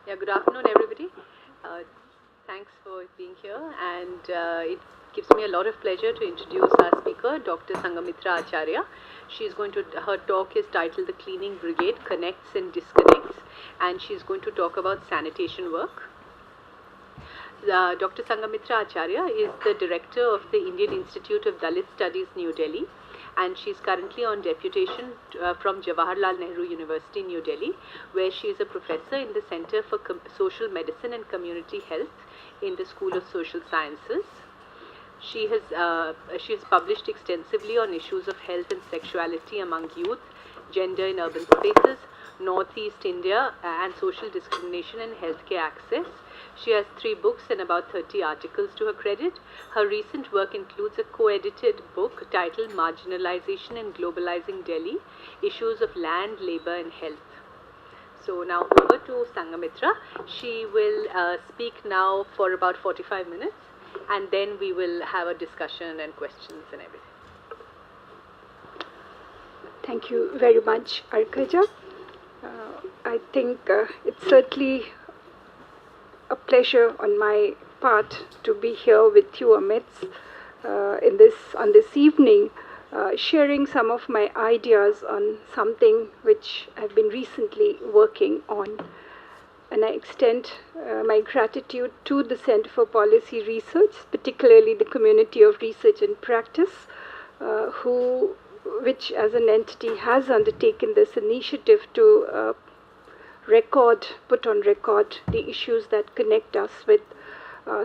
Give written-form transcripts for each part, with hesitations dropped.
Yeah, good afternoon, everybody. Uh, Thanks for being here, and it gives me a lot of pleasure to introduce our speaker, Dr. Sangamitra Acharya. Her talk is titled The Cleaning Brigade Connects and Disconnects, and she's going to talk about sanitation work. Dr. Sangamitra Acharya is the director of the Indian Institute of Dalit Studies, New Delhi, and she's currently on deputation from Jawaharlal Nehru University, New Delhi, where she is a professor in the Center for Social Medicine and Community Health in the School of Social Sciences. She has published extensively on issues of health and sexuality among youth, gender in urban spaces, Northeast India, and social discrimination and healthcare access. She has 3 books and about 30 articles to her credit. Her recent work includes a co-edited book titled Marginalization and Globalizing Delhi, Issues of Land, Labor and Health. So now over to Sangamitra. She will speak now for about 45 minutes, and then we will have a discussion and questions and everything. Thank you very much, Arkaja. I think it's certainly a pleasure on my part to be here with you, Amit, on this evening, sharing some of my ideas on something which I've been recently working on. And I extend my gratitude to the Center for Policy Research, particularly the Community of Research and Practice, which as an entity has undertaken this initiative to put on record the issues that connect us with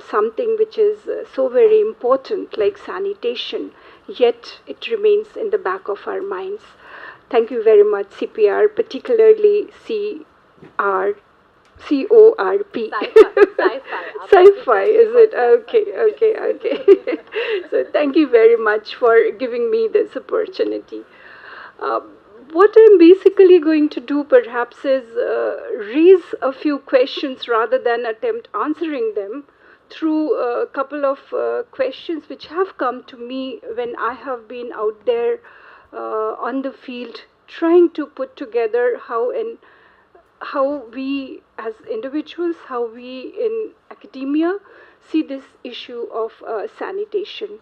something which is so very important, like sanitation, yet it remains in the back of our minds. Thank you very much, CPR, particularly CORP. Sci-fi, is it? Okay. So thank you very much for giving me this opportunity. What I'm basically going to do perhaps is raise a few questions rather than attempt answering them through a couple of questions which have come to me when I have been out there on the field trying to put together how we as individuals, how we in academia see this issue of sanitation.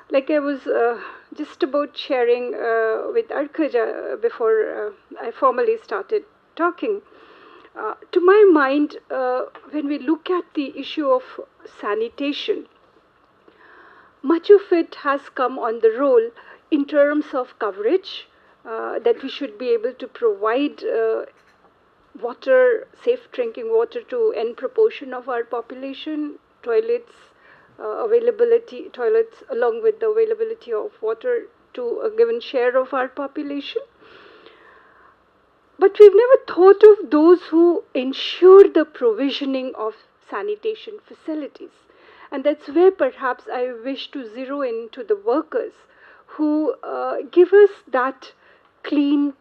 Like I was just about sharing with Arkaja before I formally started talking, to my mind, when we look at the issue of sanitation, much of it has come on the roll in terms of coverage, that we should be able to provide safe drinking water to n proportion of our population, toilets along with the availability of water to a given share of our population. But we've never thought of those who ensure the provisioning of sanitation facilities. And that's where perhaps I wish to zero into the workers who give us that clean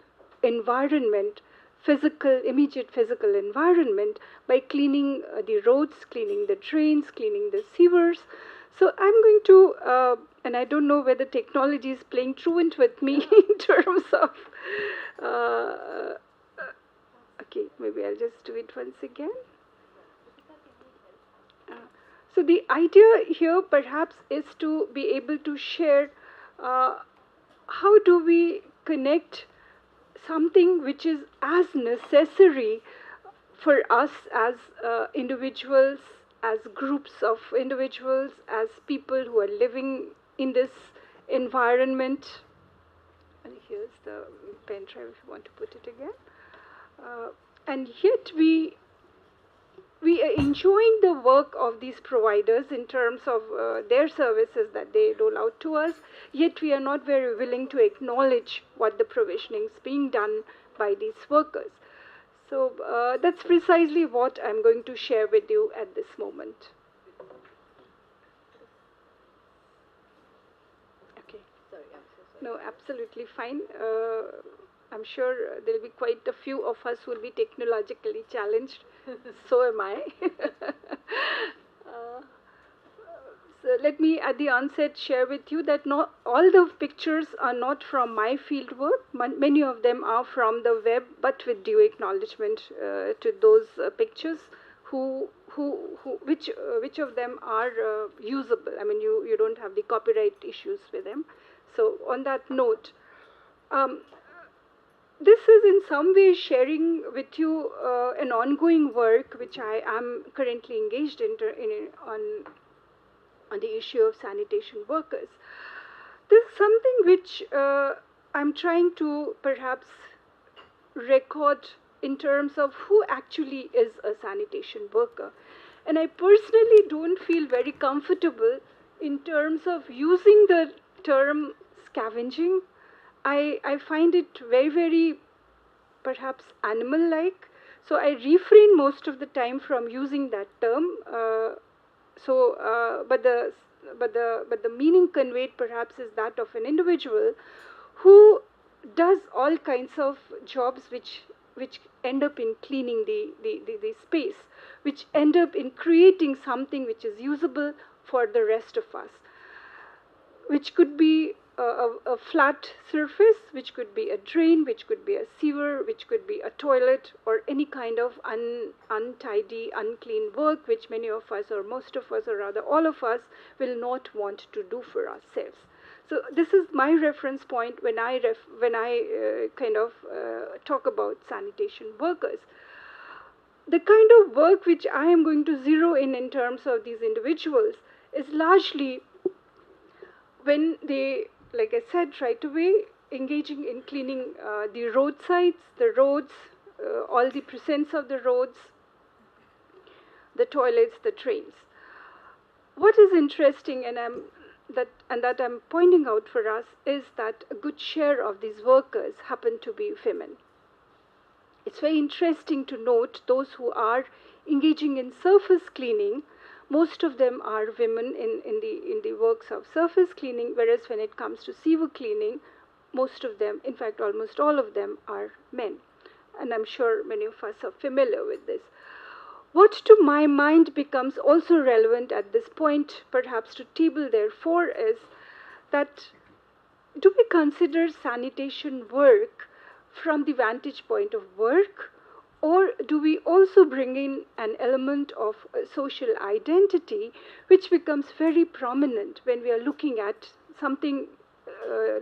environment, immediate physical environment, by cleaning the roads, cleaning the drains, cleaning the sewers. So I'm going to, and I don't know whether technology is playing truant with me in terms of, okay, maybe I'll just do it once again. So the idea here perhaps is to be able to share how do we connect something which is as necessary for us as individuals, as groups of individuals, as people who are living in this environment. And here's the pen drive if you want to put it again. And yet we are enjoying the work of these providers in terms of their services that they roll out to us, yet we are not very willing to acknowledge what the provisioning is being done by these workers. So that's precisely what I'm going to share with you at this moment. Okay. Sorry, I'm so sorry. No, absolutely fine. I'm sure there'll be quite a few of us who will be technologically challenged. So am I. So let me at the onset share with you that not all the pictures are not from my field work. Many of them are from the web, but with due acknowledgement to those pictures which of them are usable. I mean, you don't have the copyright issues with them. So on that note, this is in some way sharing with you an ongoing work which I am currently engaged in on the issue of sanitation workers. This is something which I'm trying to perhaps record in terms of who actually is a sanitation worker. And I personally don't feel very comfortable in terms of using the term scavenging. I find it very perhaps animal-like. So I refrain most of the time from using that term. But the meaning conveyed perhaps is that of an individual who does all kinds of jobs which end up in cleaning the space, which end up in creating something which is usable for the rest of us, which could be a flat surface, which could be a drain, which could be a sewer, which could be a toilet, or any kind of untidy, unclean work which many of us, or most of us, or rather all of us, will not want to do for ourselves. So this is my reference point when I talk about sanitation workers. The kind of work which I am going to zero in terms of these individuals is largely when they, like I said right away, engaging in cleaning the roadsides, the roads, all the presents of the roads, the toilets, the trains. What is interesting, and that I'm pointing out for us, is that a good share of these workers happen to be women. It's very interesting to note those who are engaging in surface cleaning. Most of them are women in the works of surface cleaning, whereas when it comes to sewer cleaning, most of them, in fact almost all of them, are men. And I'm sure many of us are familiar with this. What to my mind becomes also relevant at this point, perhaps to table therefore, is that do we consider sanitation work from the vantage point of work, or do we also bring in an element of social identity which becomes very prominent when we are looking at something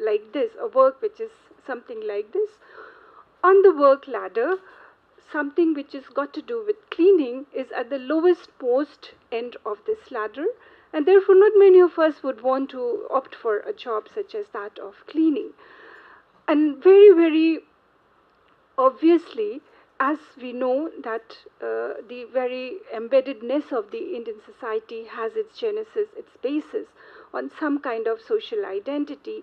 like this, a work which is something like this? On the work ladder, something which has got to do with cleaning is at the lowest most end of this ladder, and therefore not many of us would want to opt for a job such as that of cleaning. And very obviously, as we know that the very embeddedness of the Indian society has its genesis, its basis on some kind of social identity,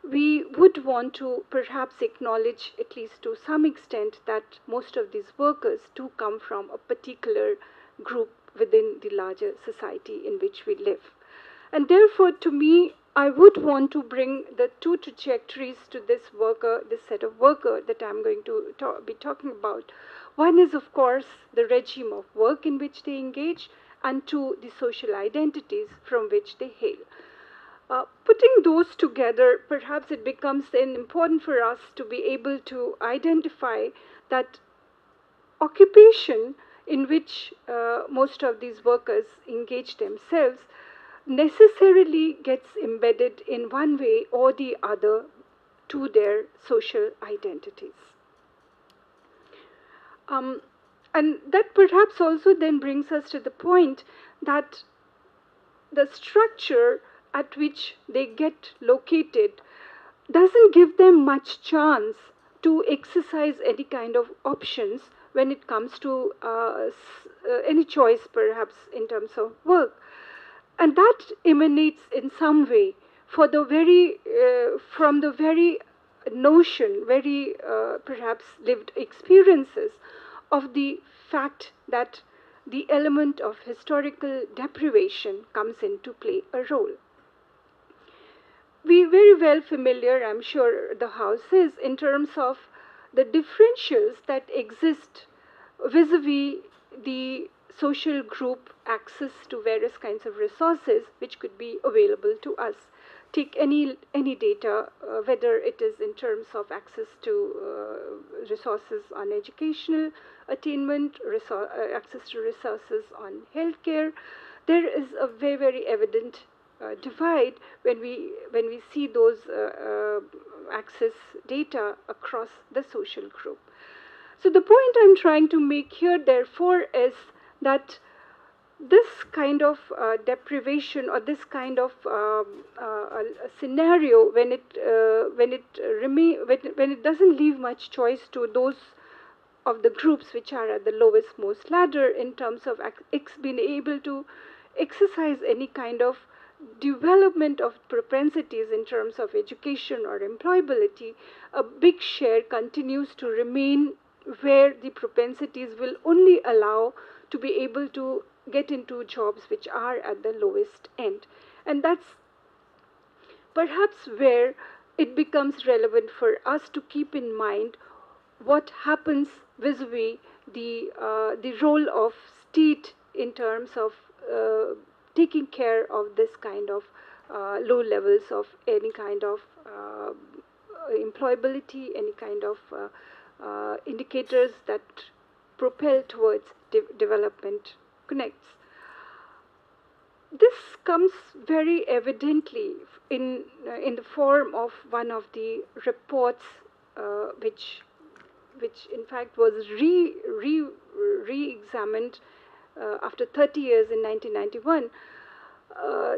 we would want to perhaps acknowledge, at least to some extent, that most of these workers do come from a particular group within the larger society in which we live. And therefore, to me, I would want to bring the two trajectories to this set of worker that I'm going to be talking about. One is, of course, the regime of work in which they engage, and two, the social identities from which they hail. Putting those together, perhaps it becomes then important for us to be able to identify that occupation in which most of these workers engage themselves necessarily gets embedded in one way or the other to their social identities. And that perhaps also then brings us to the point that the structure at which they get located doesn't give them much chance to exercise any kind of options when it comes to any choice perhaps in terms of work. And that emanates in some way from the very notion, very perhaps lived experiences of the fact that the element of historical deprivation comes into play a role. We very well familiar, I'm sure the House is, in terms of the differentials that exist vis-a-vis the social group access to various kinds of resources which could be available to us. Take any data, whether it is in terms of access to resources on educational attainment, access to resources on healthcare. There is a very, very evident divide when we see those access data across the social group. So the point I'm trying to make here, therefore, is that this kind of deprivation or this kind of scenario, when it doesn't leave much choice to those of the groups which are at the lowest most ladder in terms of being able to exercise any kind of development of propensities in terms of education or employability, a big share continues to remain where the propensities will only allow to be able to get into jobs which are at the lowest end. And that's perhaps where it becomes relevant for us to keep in mind what happens vis-a-vis the role of state in terms of taking care of this kind of low levels of any kind of employability, any kind of indicators that propel towards development connects. This comes very evidently in the form of one of the reports which in fact was re-examined after 30 years in 1991.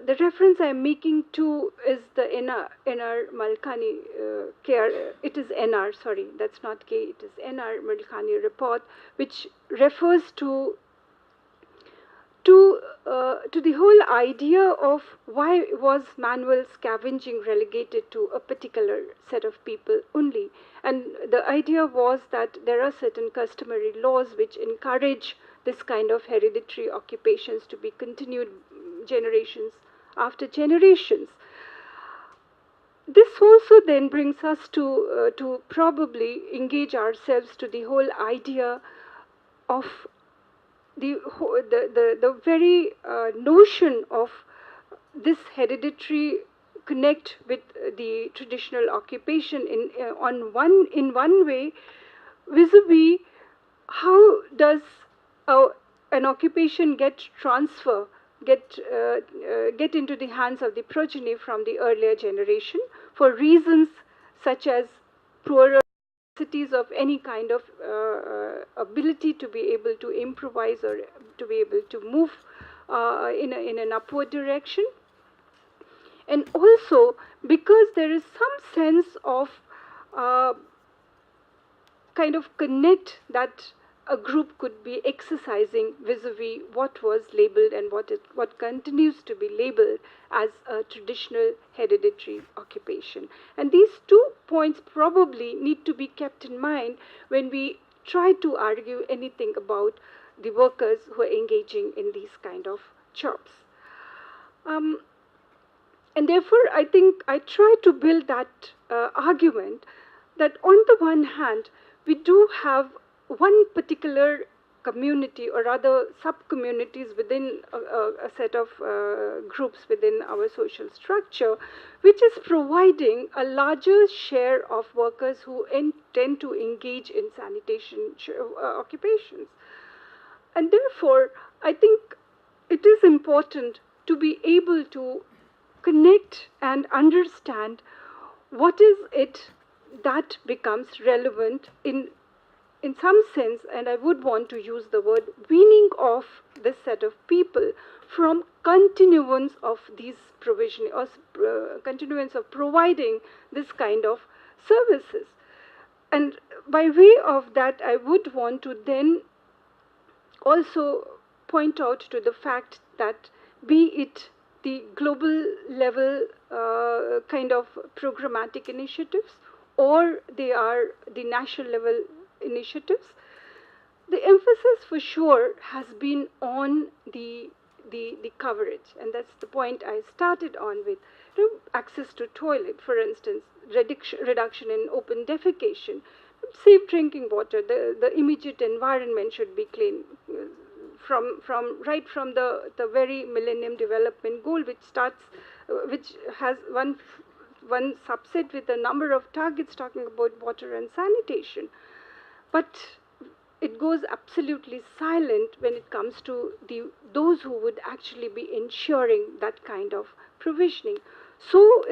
The reference I'm making to is the NR Malkani it is NR, sorry, that's not K, it is NR Malkani report, which refers to the whole idea of why was manual scavenging relegated to a particular set of people only. And the idea was that there are certain customary laws which encourage this kind of hereditary occupations to be continued generations after generations. This also then brings us to probably engage ourselves to the whole idea of the very notion of this hereditary connect with the traditional occupation in one way, vis-a-vis how does an occupation get into the hands of the progeny from the earlier generation for reasons such as poorer capacities of any kind of ability to be able to improvise or to be able to move in an upward direction. And also because there is some sense of kind of connect that a group could be exercising vis-a-vis what was labeled and what continues to be labeled as a traditional hereditary occupation. And these 2 points probably need to be kept in mind when we try to argue anything about the workers who are engaging in these kind of jobs. And therefore, I think I try to build that argument that on the one hand, we do have one particular community or rather sub-communities within a set of groups within our social structure, which is providing a larger share of workers who tend to engage in sanitation occupations. And therefore, I think it is important to be able to connect and understand what is it that becomes relevant in some sense, and I would want to use the word weaning off this set of people from continuance of these provision or continuance of providing this kind of services. And by way of that, I would want to then also point out to the fact that be it the global level kind of programmatic initiatives or they are the national level initiatives, the emphasis for sure has been on the coverage, and that's the point I started on with. Access to toilet, for instance, reduction in open defecation, safe drinking water, the immediate environment should be clean, right from the very Millennium Development Goal, which has one subset with a number of targets talking about water and sanitation. But it goes absolutely silent when it comes to those who would actually be ensuring that kind of provisioning. So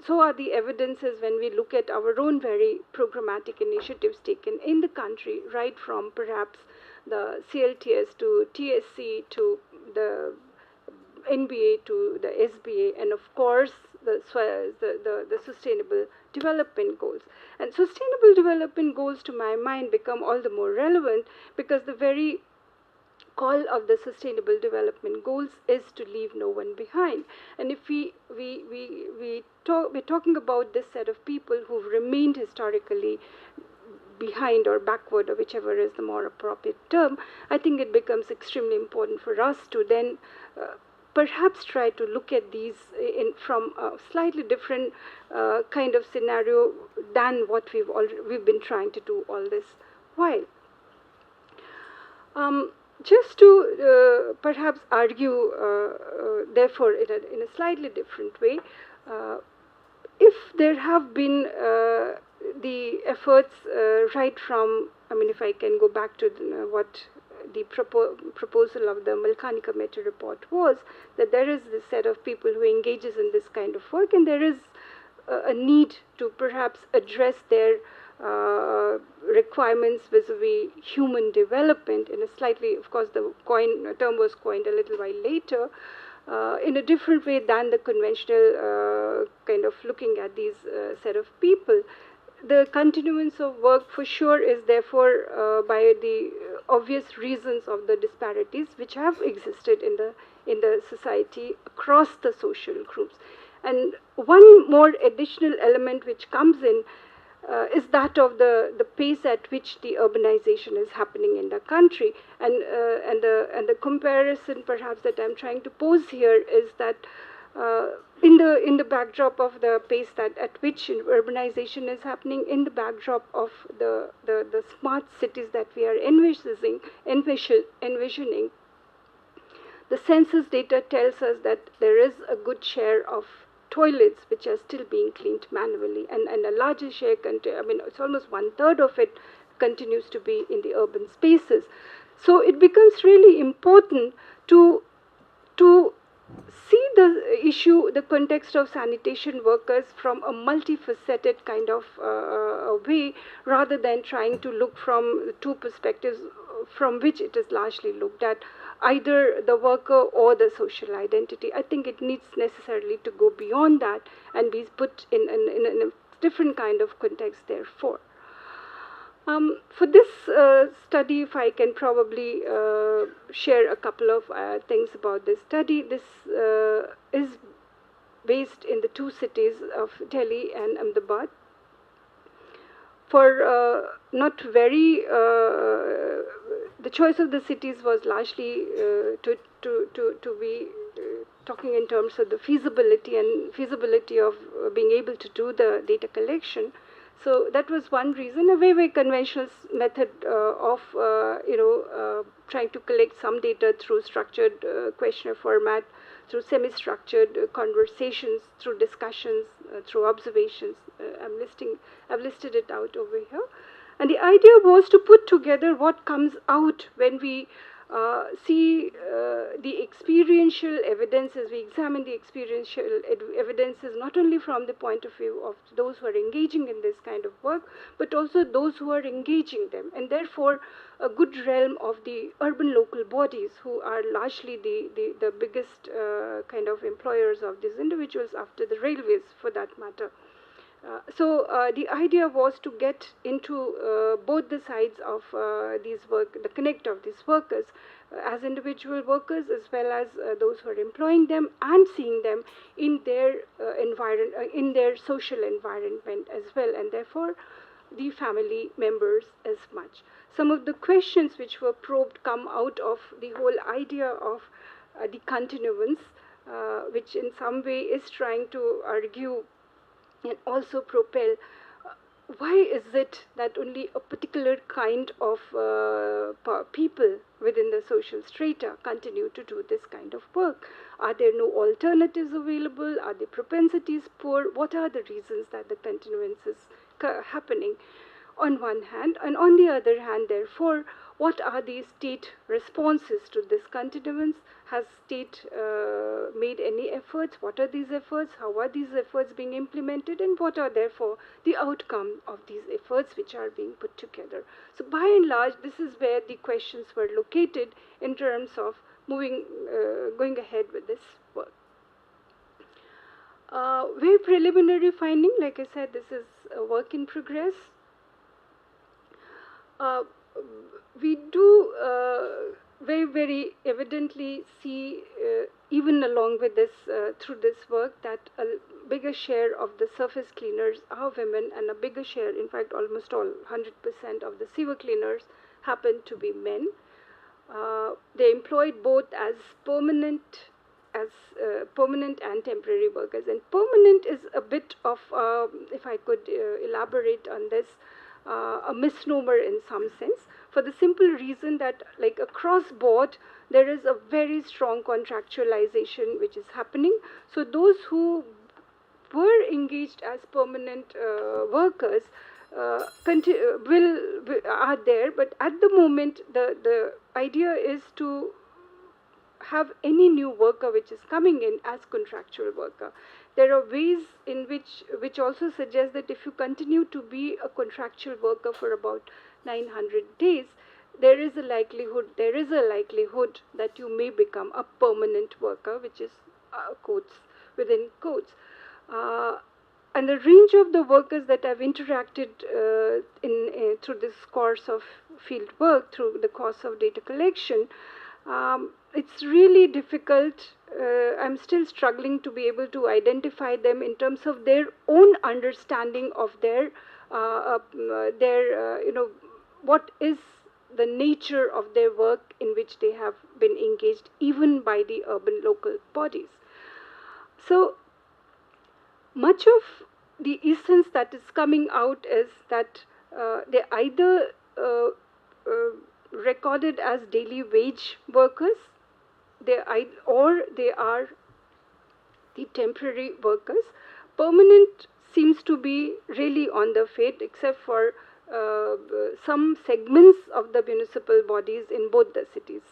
are the evidences when we look at our own very programmatic initiatives taken in the country, right from perhaps the CLTS to TSC to the NBA to the SBA, and of course the Sustainable Development Goals. And Sustainable Development Goals, to my mind, become all the more relevant because the very call of the Sustainable Development Goals is to leave no one behind. And if we're talking about this set of people who've remained historically behind or backward, or whichever is the more appropriate term, I think it becomes extremely important for us to then perhaps try to look at these from a slightly different kind of scenario than what we've been trying to do all this while. Just to perhaps argue, therefore, in a slightly different way, if there have been the efforts right from, I mean, if I can go back to what the proposal of the Malkani Committee report was, that there is this set of people who engages in this kind of work, and there is a need to perhaps address their requirements vis-a-vis human development in a slightly, of course, the term was coined a little while later, in a different way than the conventional kind of looking at these set of people. The continuance of work for sure is therefore by the obvious reasons of the disparities which have existed in the society across the social groups. And one more additional element which comes in is that of the pace at which the urbanization is happening in the country, and the comparison perhaps that I'm trying to pose here is that in the backdrop of the pace at which urbanization is happening, in the backdrop of the smart cities that we are envisioning, the census data tells us that there is a good share of toilets which are still being cleaned manually, and a larger share, I mean, it's almost 1/3 of it continues to be in the urban spaces. So it becomes really important to see the issue, the context of sanitation workers from a multifaceted kind of way, rather than trying to look from two perspectives from which it is largely looked at, either the worker or the social identity. I think it needs necessarily to go beyond that and be put in a different kind of context, therefore. For this study, if I can probably share a couple of things about this study. This is based in the two cities of Delhi and Ahmedabad. For not very, the choice of the cities was largely to be talking in terms of the feasibility of being able to do the data collection. So that was one reason, a very conventional method of trying to collect some data through structured questionnaire format, through semi-structured conversations, through discussions, through observations. I've listed it out over here. And the idea was to put together what comes out when we see the experiential evidences. We examine the experiential evidences not only from the point of view of those who are engaging in this kind of work, but also those who are engaging them, and therefore a good realm of the urban local bodies, who are largely the biggest kind of employers of these individuals after the railways, for that matter. So the idea was to get into both the sides of the connect of these workers as individual workers, as well as those who are employing them, and seeing them in their in their social environment as well, and therefore the family members as much. Some of the questions which were probed come out of the whole idea of the continuance, which in some way is trying to argue and also propel why is it that only a particular kind of people within the social strata continue to do this kind of work? Are there no alternatives available? Are the propensities poor? What are the reasons that the continuance is happening on one hand? And on the other hand, therefore, what are the state responses to this continuance? Has state made any efforts? What are these efforts? How are these efforts being implemented? And what are therefore the outcome of these efforts which are being put together? So by and large, this is where the questions were located in terms of going ahead with this work. Very preliminary finding, like I said, this is a work in progress. We do very, very evidently see, even along with this, through this work, that a bigger share of the surface cleaners are women, and a bigger share, in fact, almost all, 100% of the sewer cleaners happen to be men. They're employed both as permanent and temporary workers. And permanent is a bit of, if I could elaborate on this, a misnomer in some sense, for the simple reason that, like across board, there is a very strong contractualization which is happening. So those who were engaged as permanent workers are there, but at the moment the idea is to have any new worker which is coming in as contractual worker. There are ways in which also suggest that if you continue to be a contractual worker for about 900 days, there is a likelihood that you may become a permanent worker, which is quotes within quotes. And the range of the workers that I've interacted through this course of field work, through the course of data collection, it's really difficult. I'm still struggling to be able to identify them in terms of their own understanding of what is the nature of their work in which they have been engaged, even by the urban local bodies. So much of the essence that is coming out is that they either recorded as daily wage workers, or they are the temporary workers. Permanent seems to be really on the fate, except for some segments of the municipal bodies in both the cities.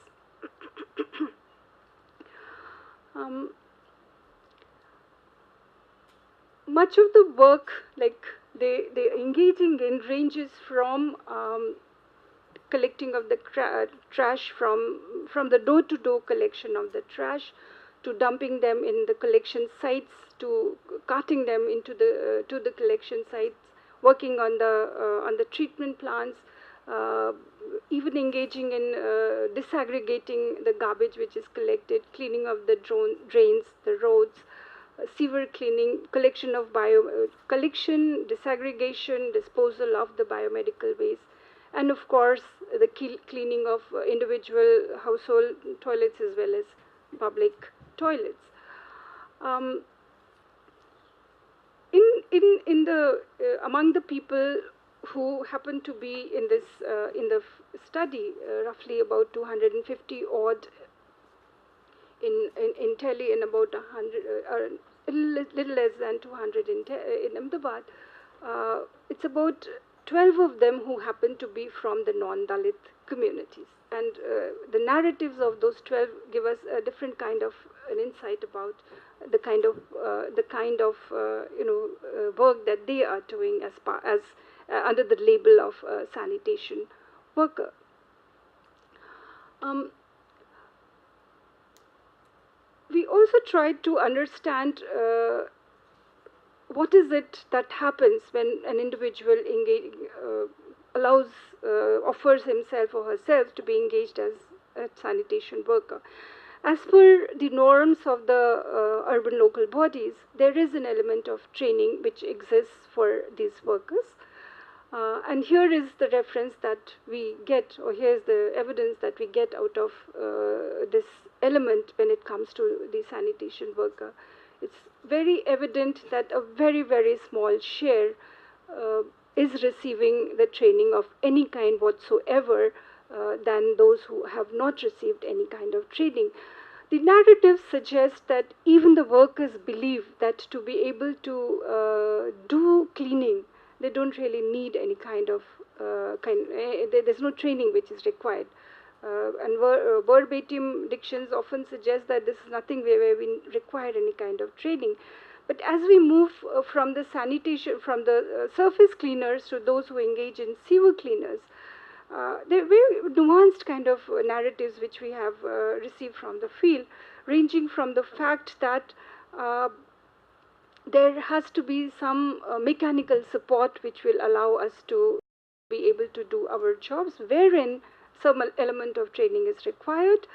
Much of the work, like they're engaging in, ranges from collecting of the trash from the door-to-door collection of the trash, to dumping them in the collection sites, to carting them into to the collection sites, working on the treatment plants, even engaging in disaggregating the garbage which is collected, cleaning of the drains, the roads, sewer cleaning, collection, disaggregation, disposal of the biomedical waste, and of course the cleaning of individual household toilets as well as public toilets. In the among the people who happen to be in this in the study, roughly about 250 odd in Delhi, and about 100, a little less than 200 in Ahmedabad. It's about 12 of them who happen to be from the non-Dalit communities. And the narratives of those 12 give us a different kind of an insight about the kind of work that they are doing as under the label of sanitation worker. We also tried to understand what is it that happens when an individual offers himself or herself to be engaged as a sanitation worker. As per the norms of the urban local bodies, there is an element of training which exists for these workers. And here is the reference that we get, or here's the evidence that we get out of this element when it comes to the sanitation worker. It's very evident that a very, very small share is receiving the training of any kind whatsoever than those who have not received any kind of training. The narrative suggests that even the workers believe that to be able to do cleaning, they don't really need any kind of there's no training which is required. And verbatim dictions often suggest that this is nothing where we require any kind of training. But as we move from the sanitation, from the surface cleaners to those who engage in sewer cleaners, there are very nuanced kind of narratives which we have received from the field, ranging from the fact that there has to be some mechanical support which will allow us to be able to do our jobs, wherein some element of training is required.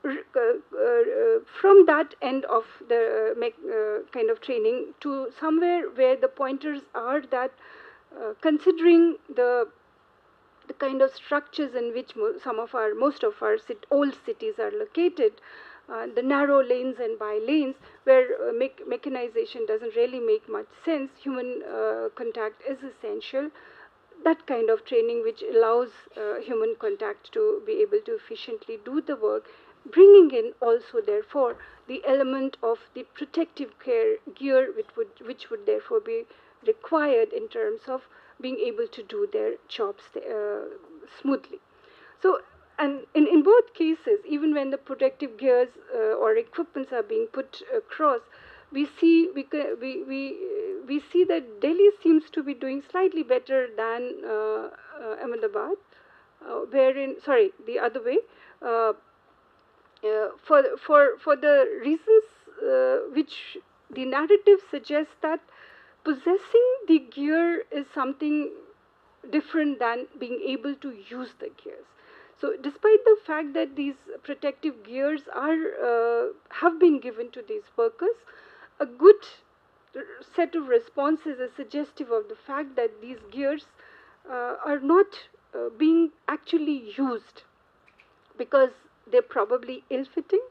From that end of the kind of training to somewhere where the pointers are that considering the kind of structures in which most of our old cities are located, the narrow lanes and by lanes where mechanization doesn't really make much sense, human contact is essential. That kind of training which allows human contact to be able to efficiently do the work, bringing in also therefore the element of the protective gear which would therefore be required in terms of being able to do their jobs smoothly. So, and in both cases, even when the protective gears or equipments are being put across, we see we see that Delhi seems to be doing slightly better than Ahmedabad, wherein the other way. For the reasons which the narrative suggests that possessing the gear is something different than being able to use the gears. So, despite the fact that these protective gears have been given to these workers, a good set of responses is suggestive of the fact that these gears are not being actually used because they're probably ill-fitting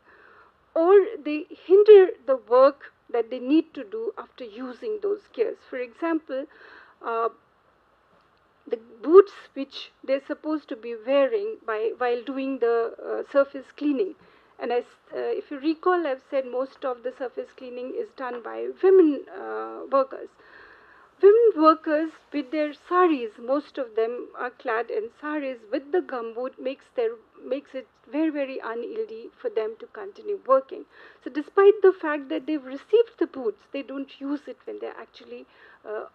or they hinder the work that they need to do after using those gears. For example, the boots which they're supposed to be wearing while doing the surface cleaning. And if you recall, I've said most of the surface cleaning is done by women workers. Women workers with their saris, most of them are clad in saris with the gumboot, makes it very, very uneasy for them to continue working. So despite the fact that they've received the boots, they don't use it when they're actually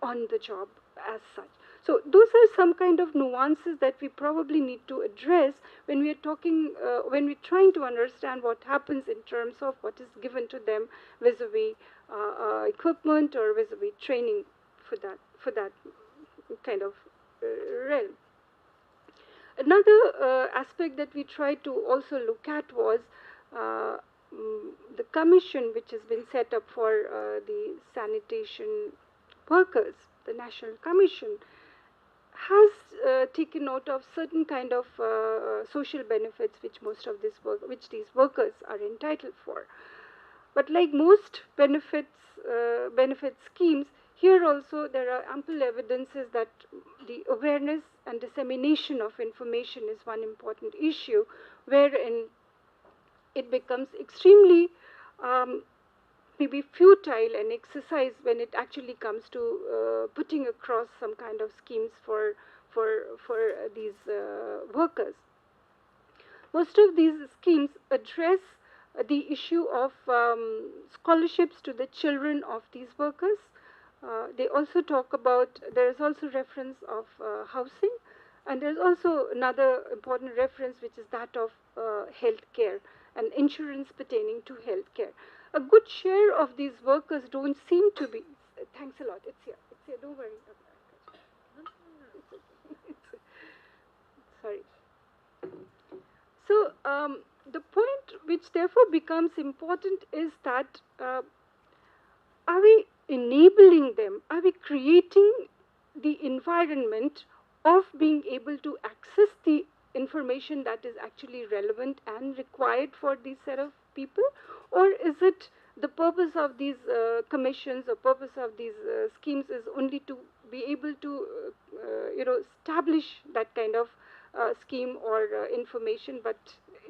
on the job as such. So those are some kind of nuances that we probably need to address when we are talking, when we're trying to understand what happens in terms of what is given to them vis-a-vis equipment or vis-a-vis training for that kind of realm. Another aspect that we tried to also look at was the commission which has been set up for the sanitation workers, the National Commission, has taken note of certain kind of social benefits which these workers are entitled for. But like most benefit schemes, here also there are ample evidences that the awareness and dissemination of information is one important issue, wherein it becomes extremely maybe futile an exercise when it actually comes to putting across some kind of schemes for these workers. Most of these schemes address the issue of scholarships to the children of these workers. They also talk about, there is also reference of housing, and there's also another important reference which is that of health care and insurance pertaining to health care. A good share of these workers don't seem to be, thanks a lot, it's here, don't worry. Sorry. So the point which therefore becomes important is that are we enabling them? Are we creating the environment of being able to access the information that is actually relevant and required for these set of people? Or is it the purpose of these commissions or purpose of these schemes is only to be able to, establish that kind of scheme or information, but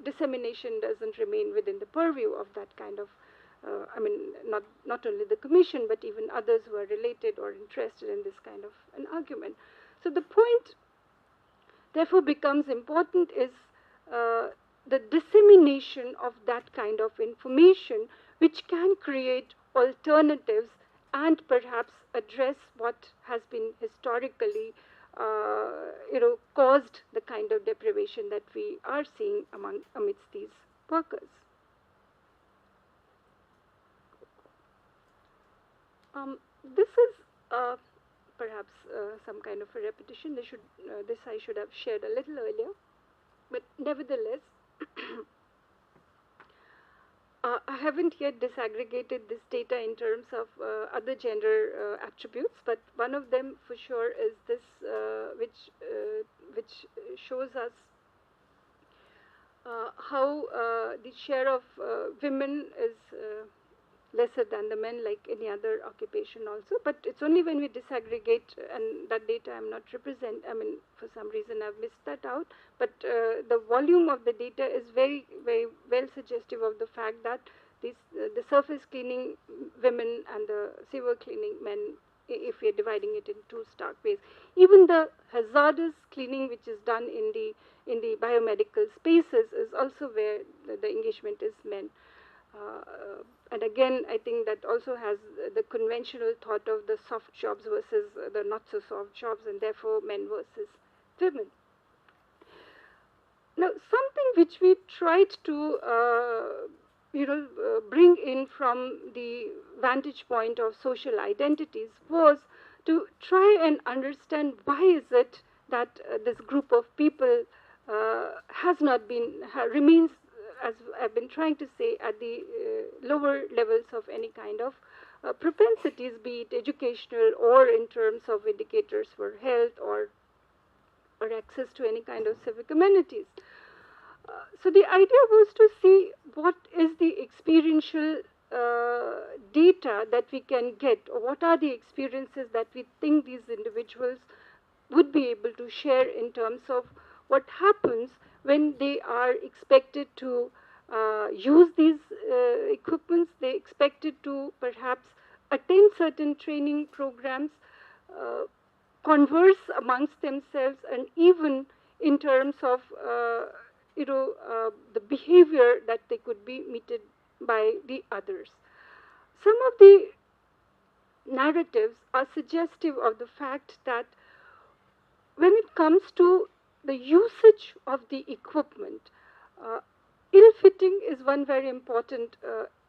dissemination doesn't remain within the purview of that kind of, not only the commission, but even others who are related or interested in this kind of an argument. So the point, therefore, becomes important is the dissemination of that kind of information, which can create alternatives and perhaps address what has been historically caused the kind of deprivation that we are seeing amidst these workers. This is perhaps some kind of a repetition. This I should have shared a little earlier, but nevertheless, I haven't yet disaggregated this data in terms of other gender attributes, but one of them for sure is this, which shows us how the share of women is lesser than the men, like any other occupation also. But it's only when we disaggregate, and that data I'm not for some reason I've missed that out, but the volume of the data is very, very well suggestive of the fact that the surface cleaning women and the sewer cleaning men, if we are dividing it in two stark ways. Even the hazardous cleaning which is done in the biomedical spaces is also where the engagement is men. And again, I think that also has the conventional thought of the soft jobs versus the not so soft jobs, and therefore men versus women. Now, something which we tried to bring in from the vantage point of social identities was to try and understand why is it that this group of people remains, as I've been trying to say, at the lower levels of any kind of propensities, be it educational or in terms of indicators for health or access to any kind of civic amenities. So the idea was to see what is the experiential data that we can get, or what are the experiences that we think these individuals would be able to share in terms of what happens when they are expected to use these equipments, they expected to perhaps attend certain training programs, converse amongst themselves, and even in terms of the behavior that they could be meted by the others. Some of the narratives are suggestive of the fact that when it comes to the usage of the equipment, ill-fitting is one very important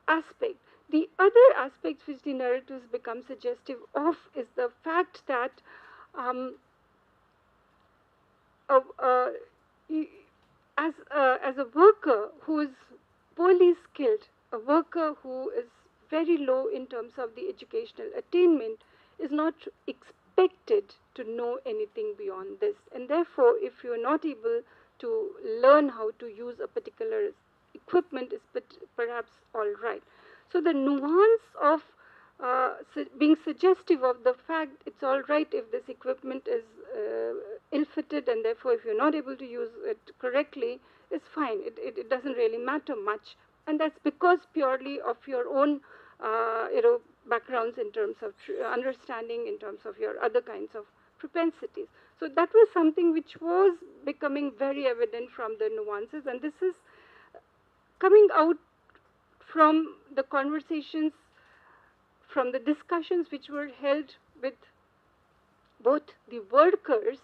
aspect. The other aspects which the narratives become suggestive of is the fact that as a worker who is poorly skilled, a worker who is very low in terms of the educational attainment, is not expected to know anything beyond this. And therefore, if you are not able to learn how to use a particular equipment, is perhaps all right. So the nuance of being suggestive of the fact it's all right if this equipment is ill-fitted, and therefore if you're not able to use it correctly, is fine. It doesn't really matter much. And that's because purely of your own backgrounds in terms of understanding, in terms of your other kinds of propensities. So that was something which was becoming very evident from the nuances, and this is coming out from the conversations, from the discussions which were held with both the workers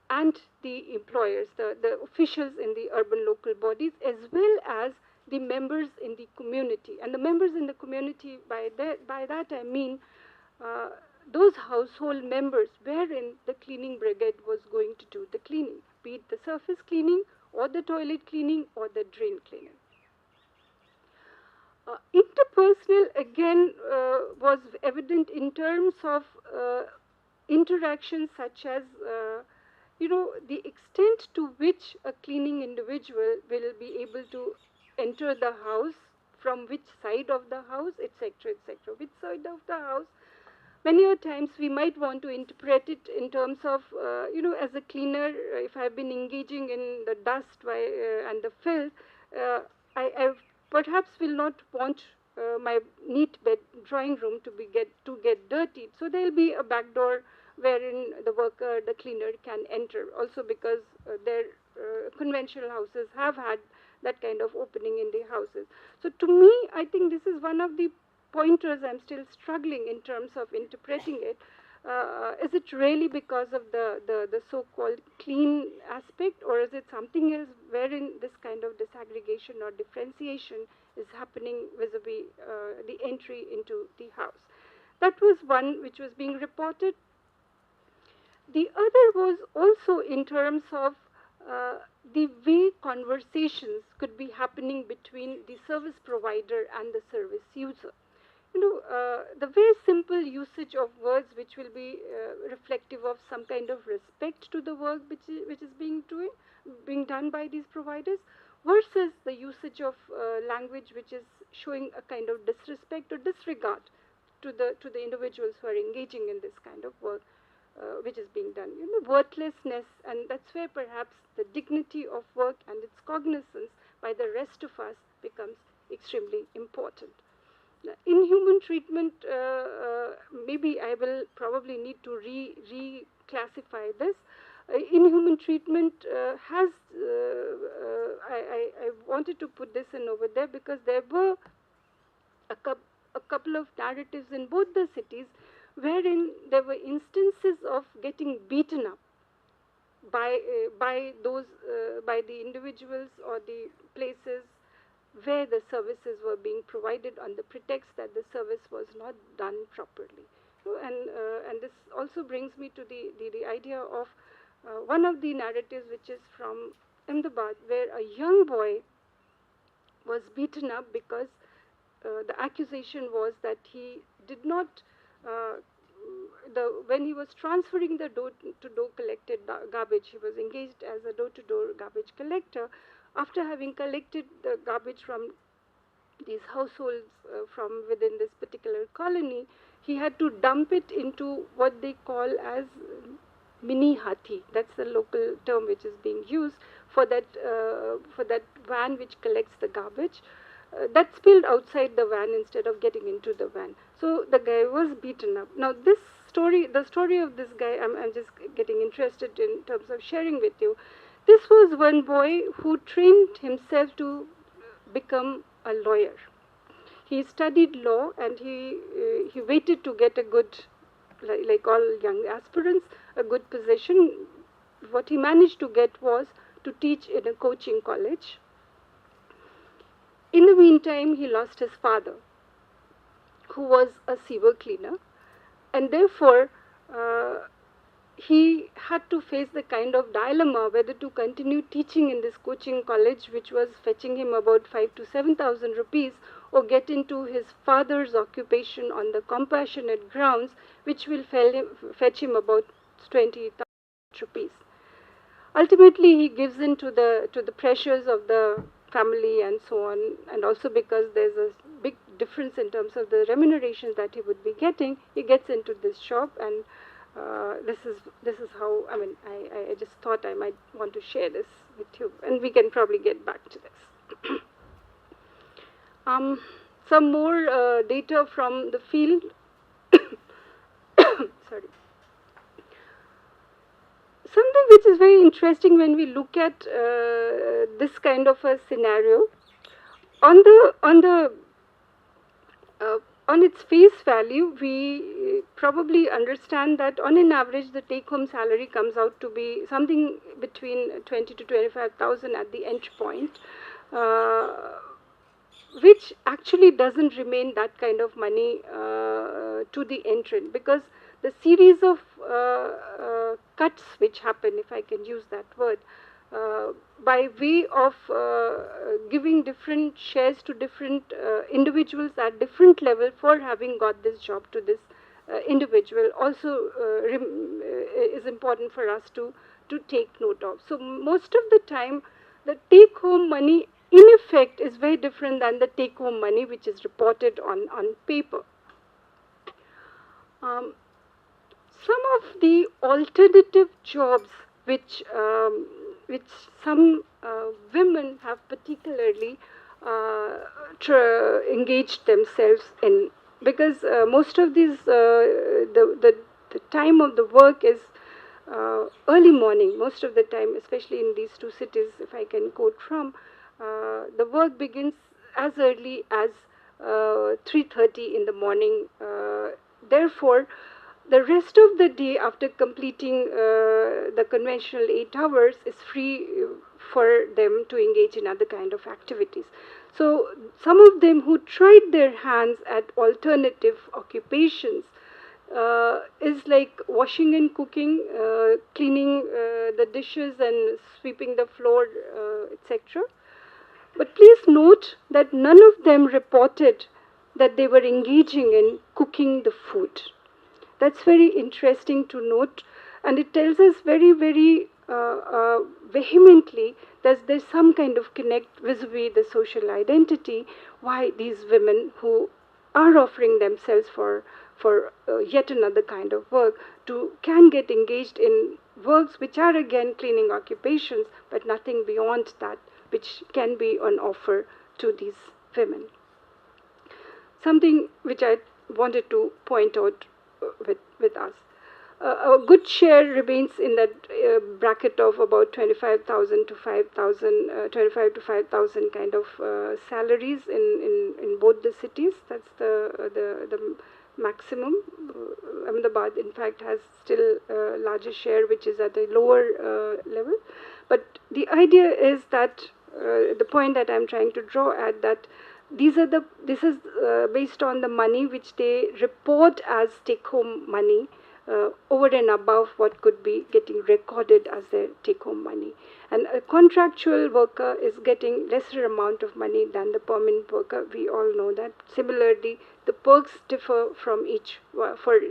and the employers, the officials in the urban local bodies, as well as the members in the community. And the members in the community, by that I mean those household members wherein the cleaning brigade was going to do the cleaning, be it the surface cleaning or the toilet cleaning or the drain cleaning. Interpersonal, again, was evident in terms of interactions such as, the extent to which a cleaning individual will be able to enter the house, from which side of the house, etc., etc., which side of the house, many a times we might want to interpret it in terms of, as a cleaner, if I've been engaging in the dust and the filth, I perhaps will not want my neat bed drawing room to get dirty. So there'll be a back door wherein the worker, the cleaner can enter. Also because their conventional houses have had that kind of opening in the houses. So to me, I think this is one of the pointers I'm still struggling in terms of interpreting it. Is it really because of the so-called clean aspect, or is it something else wherein this kind of disaggregation or differentiation is happening vis-a-vis the entry into the house? That was one which was being reported. The other was also in terms of the way conversations could be happening between the service provider and the service user. The very simple usage of words which will be reflective of some kind of respect to the work which is being done by these providers, versus the usage of language which is showing a kind of disrespect or disregard to the individuals who are engaging in this kind of work which is being done. Worthlessness, and that's where perhaps the dignity of work and its cognizance by the rest of us becomes extremely important. Inhuman treatment, maybe I will probably need to reclassify this. Inhuman treatment has, I wanted to put this in over there because there were a couple of narratives in both the cities wherein there were instances of getting beaten up by the individuals or the places where the services were being provided on the pretext that the service was not done properly. And this also brings me to the idea of one of the narratives which is from Ahmedabad, where a young boy was beaten up because the accusation was that he did not, when he was transferring the door-to-door collected garbage, he was engaged as a door-to-door garbage collector. After having collected the garbage from these households from within this particular colony, he had to dump it into what they call as mini hathi. That's the local term which is being used for that van which collects the garbage. That spilled outside the van instead of getting into the van. So the guy was beaten up. Now the story of this guy, I'm just getting interested in terms of sharing with you. This was one boy who trained himself to become a lawyer. He studied law and he waited to get a good, like all young aspirants, a good position. What he managed to get was to teach in a coaching college. In the meantime, he lost his father, who was a sewer cleaner, and therefore he had to face the kind of dilemma whether to continue teaching in this coaching college, which was fetching him about 5,000 to 7,000 rupees, or get into his father's occupation on the compassionate grounds, which will fetch him about 20,000 rupees. Ultimately, he gives in to the pressures of the family and so on, and also because there's a big difference in terms of the remunerations that he would be getting, he gets into this job, and this is how, I just thought I might want to share this with you, and we can probably get back to this. Some more data from the field. Sorry. Something which is very interesting when we look at this kind of a scenario, on its face value, we probably understand that on an average the take-home salary comes out to be something between 20 to 25,000 at the entry point, which actually doesn't remain that kind of money to the entrant, because the series of cuts which happen, if I can use that word, by way of giving different shares to different individuals at different level for having got this job to this individual, also is important for us to take note of. So most of the time, the take-home money in effect is very different than the take-home money which is reported on paper. Um, some of the alternative jobs which some women have particularly engaged themselves in, because most of these the time of the work is early morning most of the time, especially in these two cities, if I can quote from, the work begins as early as 3:30 in the morning. Therefore, the rest of the day after completing the conventional 8 hours is free for them to engage in other kind of activities. So some of them who tried their hands at alternative occupations is like washing and cooking, cleaning the dishes and sweeping the floor, etc. But please note that none of them reported that they were engaging in cooking the food. That's very interesting to note, and it tells us very, very vehemently that there's some kind of connect vis-a-vis the social identity, why these women who are offering themselves for yet another kind of work can get engaged in works which are again cleaning occupations, but nothing beyond that which can be on offer to these women. Something which I wanted to point out with us. A good share remains in that bracket of about 25,000 to 5,000, 25 to 5,000 kind of salaries in both the cities. That's the maximum. Ahmedabad, in fact, has still a larger share, which is at a lower level. But the idea is that the point that I'm trying to draw at, that this is based on the money which they report as take-home money, over and above what could be getting recorded as their take-home money. And a contractual worker is getting lesser amount of money than the permanent worker. We all know that. Similarly, the perks differ from each for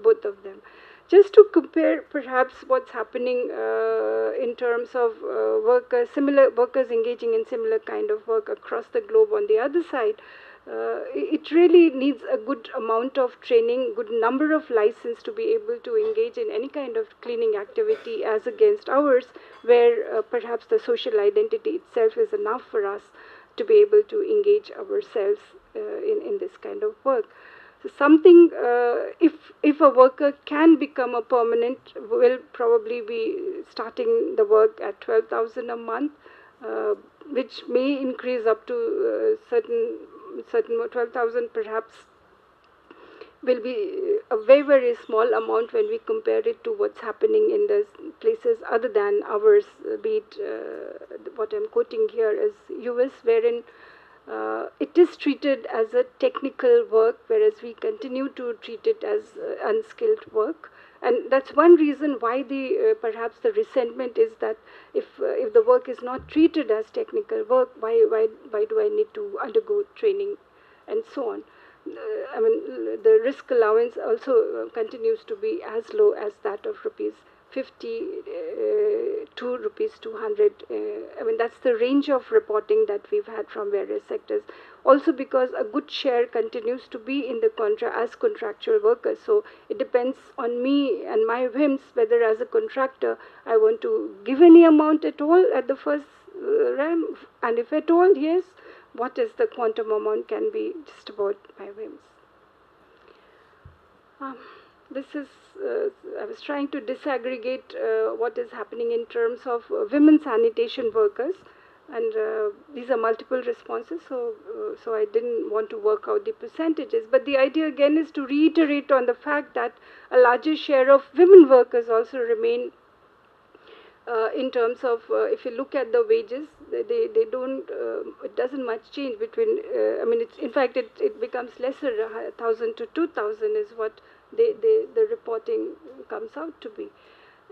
both of them. Just to compare perhaps what's happening in terms of similar workers engaging in similar kind of work across the globe on the other side, it really needs a good amount of training, good number of license to be able to engage in any kind of cleaning activity as against ours, where perhaps the social identity itself is enough for us to be able to engage ourselves in this kind of work. So something, if a worker can become a permanent, will probably be starting the work at 12,000 a month, which may increase up to certain 12,000 perhaps, will be a very, very small amount when we compare it to what's happening in the places other than ours, be it what I'm quoting here is US, wherein it is treated as a technical work, whereas we continue to treat it as unskilled work. And that's one reason why the perhaps the resentment is that if the work is not treated as technical work, why do I need to undergo training and so on. I mean, the risk allowance also continues to be as low as that of rupees 50 to rupees 200. I mean, that's the range of reporting that we've had from various sectors. Also because a good share continues to be in the as contractual workers. So it depends on me and my whims whether as a contractor I want to give any amount at all at the first realm, and if at all, yes, what is the quantum amount can be just about my whims. This is, I was trying to disaggregate what is happening in terms of women sanitation workers, and these are multiple responses, so I didn't want to work out the percentages. But the idea again is to reiterate on the fact that a larger share of women workers also remain in terms of, if you look at the wages, they don't, it doesn't much change between, I mean, it's, in fact, it becomes lesser, 1,000 to 2,000 is what the reporting comes out to be.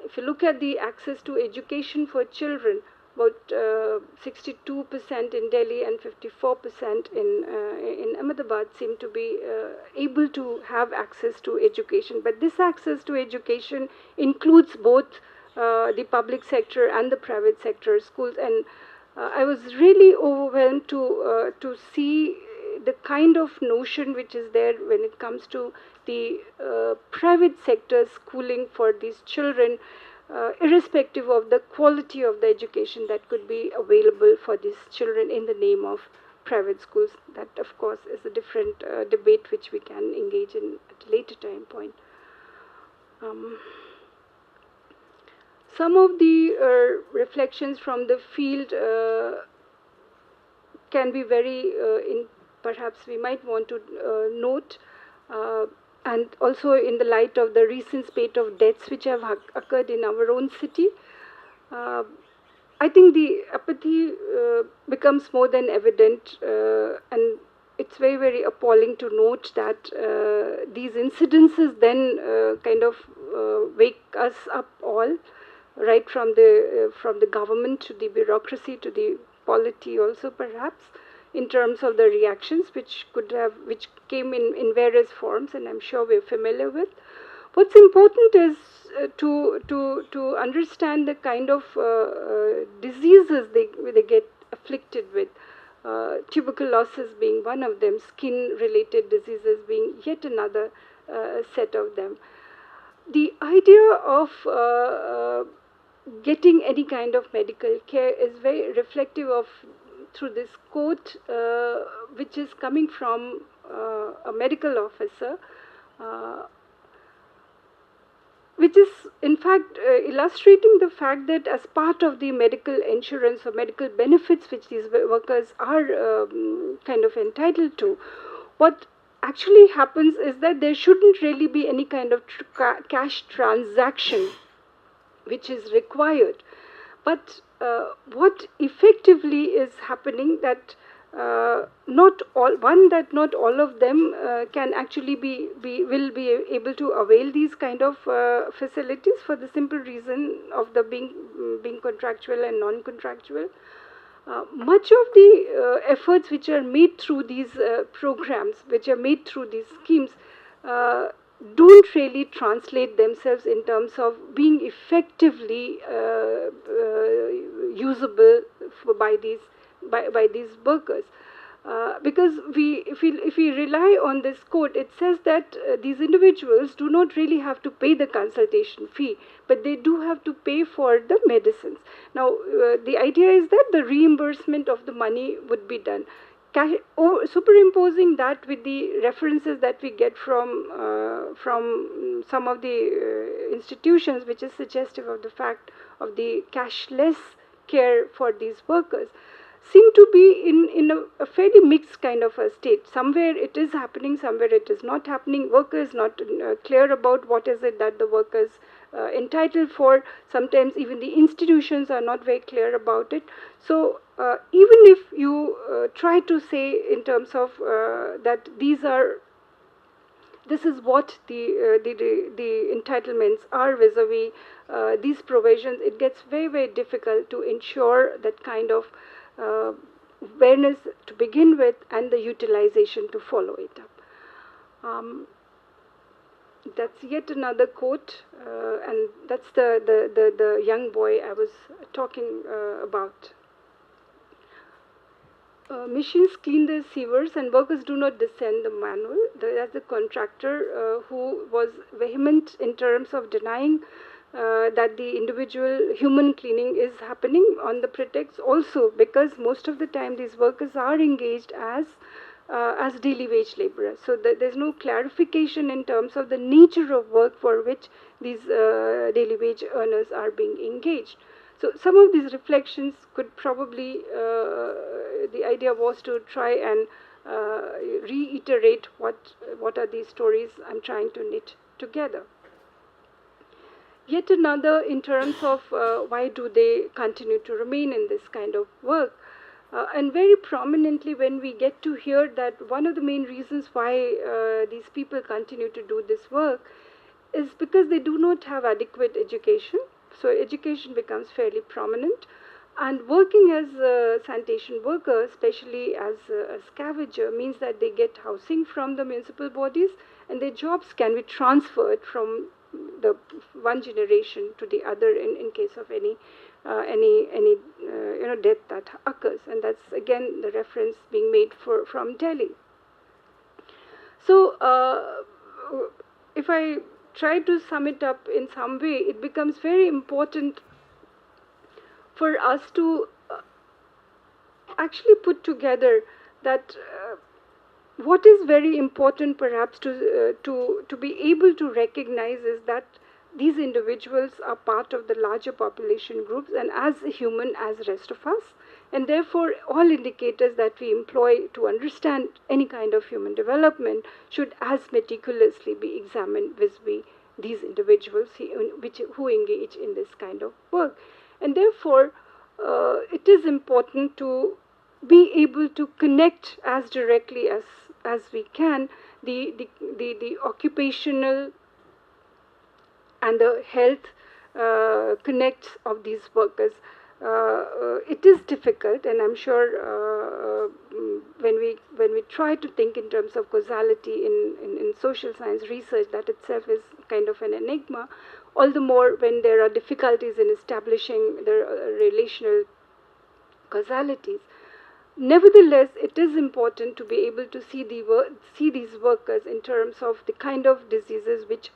If you look at the access to education for children, about 62% in Delhi and 54% in Ahmedabad seem to be able to have access to education. But this access to education includes both the public sector and the private sector schools, and I was really overwhelmed to see the kind of notion which is there when it comes to the private sector schooling for these children, irrespective of the quality of the education that could be available for these children in the name of private schools. That, of course, is a different debate which we can engage in at a later time point. Some of the reflections from the field can be very, perhaps we might want to note, and also in the light of the recent spate of deaths which have occurred in our own city. I think the apathy becomes more than evident, and it's very, very appalling to note that these incidences then kind of wake us up all, right from the government to the bureaucracy to the polity also, perhaps, in terms of the reactions which came in various forms, and I'm sure we're familiar with. What's important is to understand the kind of diseases they get afflicted with. Tuberculosis being one of them, skin-related diseases being yet another set of them. The idea of getting any kind of medical care is very reflective of, through this quote, which is coming from a medical officer, which is in fact illustrating the fact that as part of the medical insurance or medical benefits which these workers are kind of entitled to, what actually happens is that there shouldn't really be any kind of cash transaction which is required. But what effectively is happening that not all of them can actually will be able to avail these kind of facilities for the simple reason of the being contractual and non-contractual. Much of the efforts which are made through these programs, which are made through these schemes, don't really translate themselves in terms of being effectively usable by these workers. Because if we rely on this quote, it says that these individuals do not really have to pay the consultation fee, but they do have to pay for the medicines. Now, the idea is that the reimbursement of the money would be done. Superimposing that with the references that we get from some of the institutions, which is suggestive of the fact of the cashless care for these workers, seem to be in a fairly mixed kind of a state. Somewhere it is happening, somewhere it is not happening. Workers not clear about what is it that the workers entitled for. Sometimes even the institutions are not very clear about it. So even if you try to say in terms of that this is what the entitlements are vis-a-vis these provisions, it gets very, very difficult to ensure that kind of awareness to begin with and the utilization to follow it up. That's yet another quote, and that's the young boy I was talking about. Machines clean the sewers and workers do not descend the manual. That's the contractor who was vehement in terms of denying that the individual human cleaning is happening on the pretext also because most of the time these workers are engaged as daily wage laborers. So there's no clarification in terms of the nature of work for which these daily wage earners are being engaged. So some of these reflections could probably, the idea was to try and reiterate what are these stories I'm trying to knit together. Yet another in terms of why do they continue to remain in this kind of work. And very prominently when we get to hear that one of the main reasons why these people continue to do this work is because they do not have adequate education. So education becomes fairly prominent. And working as a sanitation worker, especially as a scavenger, means that they get housing from the municipal bodies and their jobs can be transferred from the one generation to the other in case of any death that occurs. And that's again the reference being made from Delhi. So if I try to sum it up in some way, it becomes very important for us to actually put together that what is very important perhaps to be able to recognize is that these individuals are part of the larger population groups and as human as rest of us, and therefore all indicators that we employ to understand any kind of human development should as meticulously be examined vis-a-vis these individuals who engage in this kind of work. And therefore it is important to be able to connect as directly as we can the occupational and the health connects of these workers. It is difficult, and I'm sure when we try to think in terms of causality in social science research, that itself is kind of an enigma. All the more when there are difficulties in establishing the relational causalities. Nevertheless, it is important to be able to see these workers in terms of the kind of diseases which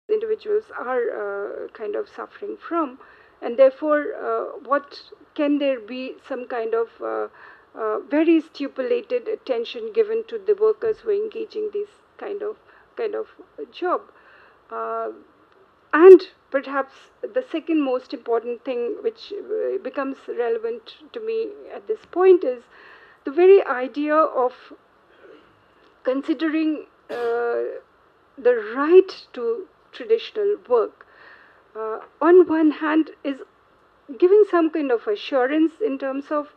individuals are kind of suffering from, and therefore, what can there be some kind of very stipulated attention given to the workers who are engaging this kind of job. And perhaps the second most important thing which becomes relevant to me at this point is the very idea of considering the right to traditional work. On one hand, is giving some kind of assurance in terms of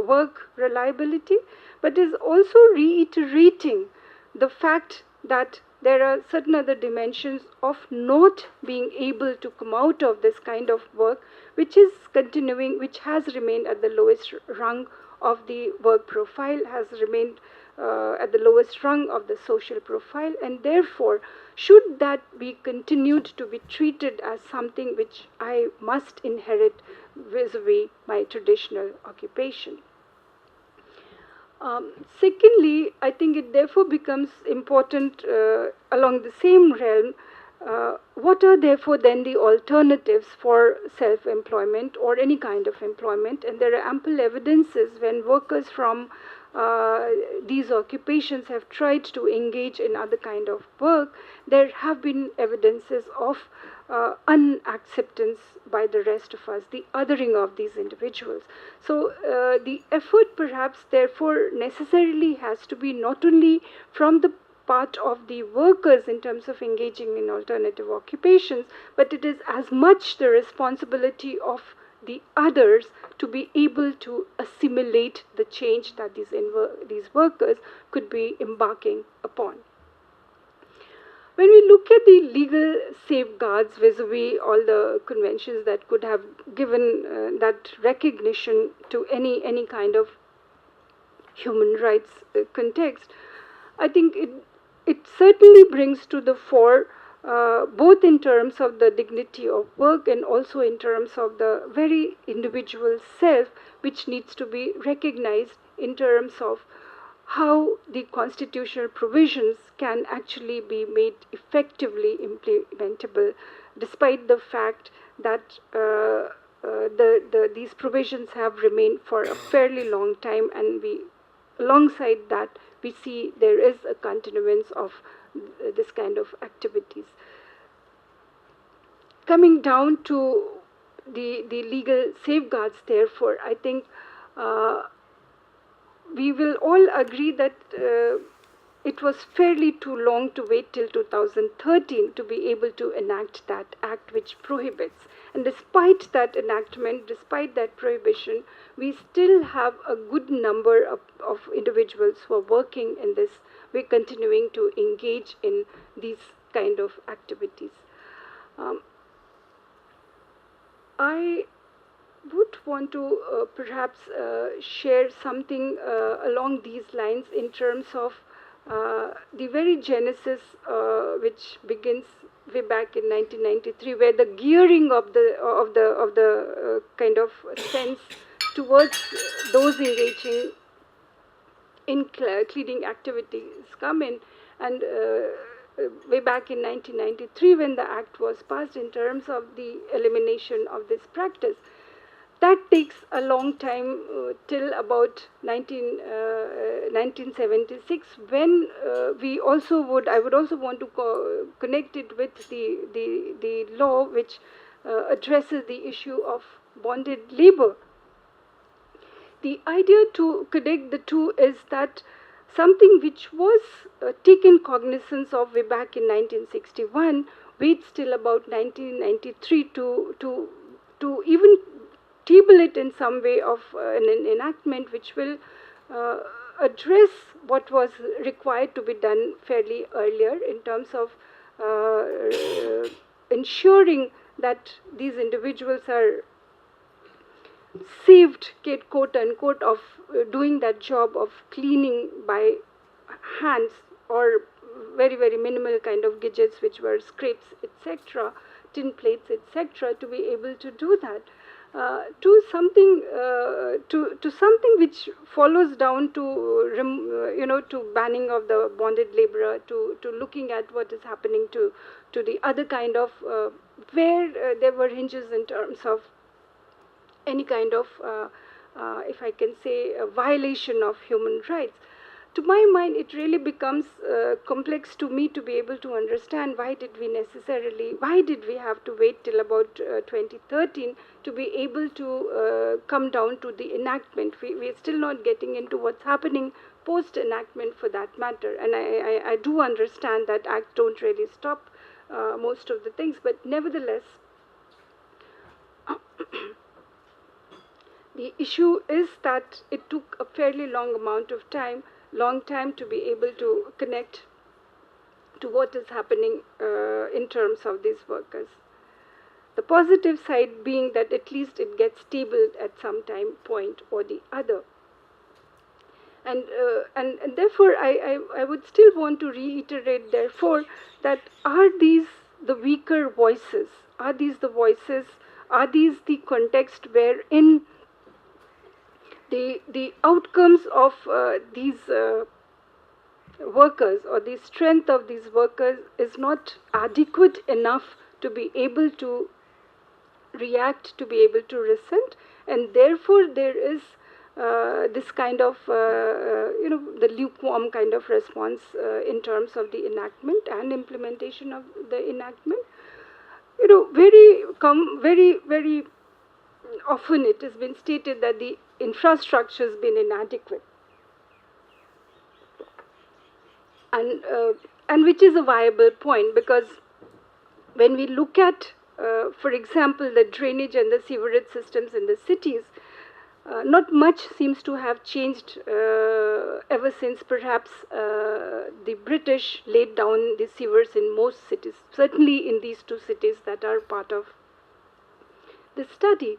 work reliability, but is also reiterating the fact that there are certain other dimensions of not being able to come out of this kind of work, which is continuing, which has remained at the lowest rung of the work profile, has remained at the lowest rung of the social profile, and therefore should that be continued to be treated as something which I must inherit vis-a-vis my traditional occupation. Secondly, I think it therefore becomes important along the same realm, what are therefore then the alternatives for self-employment or any kind of employment? And there are ample evidences when workers from these occupations have tried to engage in other kind of work, there have been evidences of unacceptance by the rest of us, the othering of these individuals. So the effort perhaps therefore necessarily has to be not only from the part of the workers in terms of engaging in alternative occupations, but it is as much the responsibility of the others to be able to assimilate the change that these workers could be embarking upon. When we look at the legal safeguards vis-a-vis all the conventions that could have given that recognition to any kind of human rights context, I think it certainly brings to the fore both in terms of the dignity of work and also in terms of the very individual self, which needs to be recognized in terms of how the constitutional provisions can actually be made effectively implementable, despite the fact that these provisions have remained for a fairly long time, and alongside that, we see there is a continuance of this kind of activities. Coming down to the legal safeguards, therefore, I think we will all agree that it was fairly too long to wait till 2013 to be able to enact that act which prohibits. And despite that enactment, despite that prohibition, we still have a good number of individuals who are working in this. We're continuing to engage in these kind of activities. I would want to perhaps share something along these lines in terms of the very genesis which begins way back in 1993, where the gearing of the kind of sense towards those engaging in cleaning activities come in. And way back in 1993, when the act was passed in terms of the elimination of this practice, that takes a long time till about 1976, when I would also want to connect it with the law which addresses the issue of bonded labor. The idea to connect the two is that something which was taken cognizance of way back in 1961 waits till about 1993 to even table it in some way of an enactment which will address what was required to be done fairly earlier in terms of ensuring that these individuals are saved, quote unquote, of doing that job of cleaning by hands or very, very minimal kind of gadgets which were scrapes, etc., tin plates, etc., to be able to do that. To something which follows down to to banning of the bonded laborer, to looking at what is happening to the other kind of where there were hinges in terms of any kind of, if I can say, a violation of human rights. To my mind, it really becomes complex to me to be able to understand why did we have to wait till about 2013 to be able to come down to the enactment. We're still not getting into what's happening post-enactment for that matter. And I do understand that Act don't really stop most of the things, but nevertheless, the issue is that it took a fairly long time to be able to connect to what is happening in terms of these workers. The positive side being that at least it gets tabled at some time point or the other. And therefore, I would still want to reiterate, therefore, that are these the weaker voices? Are these the voices? Are these the context wherein the outcomes of these workers or the strength of these workers is not adequate enough to be able to react, to be able to resent, and therefore there is this kind of, the lukewarm kind of response in terms of the enactment and implementation of the enactment. Very often it has been stated that the infrastructure has been inadequate, and which is a viable point, because when we look at, for example, the drainage and the sewerage systems in the cities, not much seems to have changed ever since perhaps the British laid down the sewers in most cities, certainly in these two cities that are part of the study.